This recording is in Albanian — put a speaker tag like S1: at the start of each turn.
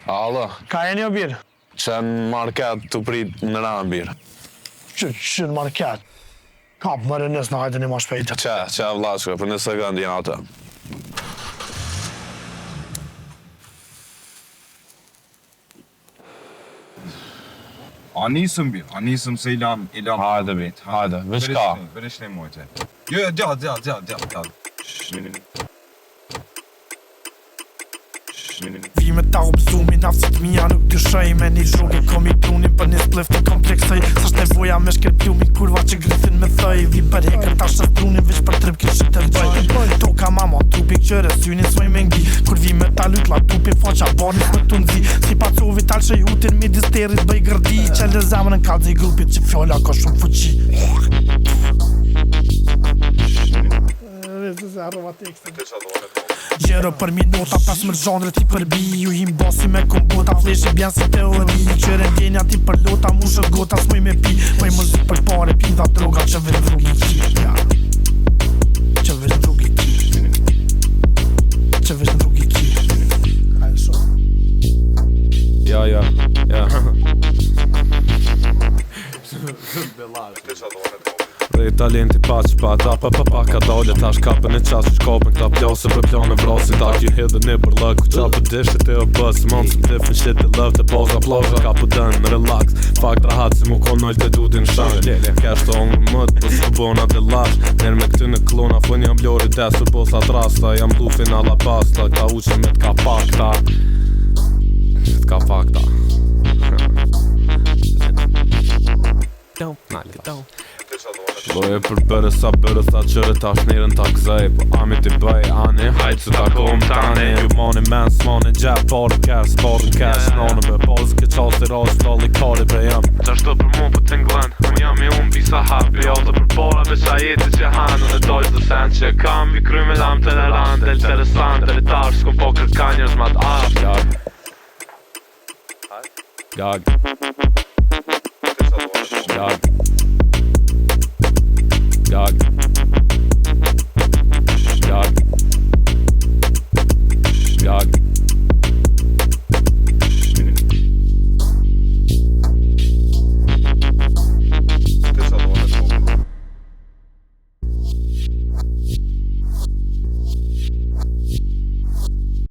S1: Alo,
S2: Ka e një birë?
S1: që në market të prit në ranë birë.
S2: Që në market? Ka për mërë nësë në hajtë një ma shpejtë.
S1: Që vlashka, për një sekund jenë atë.
S3: Anisëm se ilan.
S1: Hajde bit, hajde, veç ka.
S3: Veç ne mojte. Jo, djallë.
S2: Vi me ta obzumi, nafësit mija nuk dyshoj. Me një zhoge kom i prunin për një splef të kompleksoj. Sash nevoja me shkerpjumi kurva që grithin me thoj. Vi për hekër ta shëstrunin veç për trip kishë të rëgjoj. Toka mama trupin qëre synin svoj me ngi. Kur vi me ta lut la tupin faqa barnis me të nzi. Si pacovi tal që jutin midis terit bëj gërdi. Qelle zemrën kalzi i grupit që fjolla ka shumë fuqi. Gjero për minuta, 15 zhondre ti përbi. Ju him bosi me kombota, fleshe bjen si teori. Qëre ndjenja ti për lota, mushë gota s'moj me pi. Moj mëzik për pare, pinda droga që vetë rrugi ki. Që vetë rrugi ki. Që vetë rrugi ki. Hajde shumë.
S1: Ja. Dhe talenti pa që pa ta pa ka dalje ta shkapën e qasë shkapën këta plasë për plane vrasi ta ki hedhe një për lëk ku qa për deshte te o bës mund së different shit e love të poza plaza ka për dënë relax fakt rahat si mu konojl të dudin shanë kesh të ongë mët për së bona dhe lash nër me këtë në klona fën jam blori desur posat rasta jam lufin alla pasta ka uqe me t'ka fakta t'ka fakta Loje për bërë sa qërë tash njerën ta këzaj Po amit i bëj ani, hajtë su ta kom tani Ju mani men s'mani gjep, pari cash, s'pari cash Nane be bazë ke qasti ras, talli kari bre jam Qashtë për mu për t'nglen, unë jam i unë bisa happy Allë për para veç a jeti që hanë Në dojtë dhe sen që kam i kry me lam të leran Del interesant, delitar, s'kom po kërka njërës ma t'ash Gag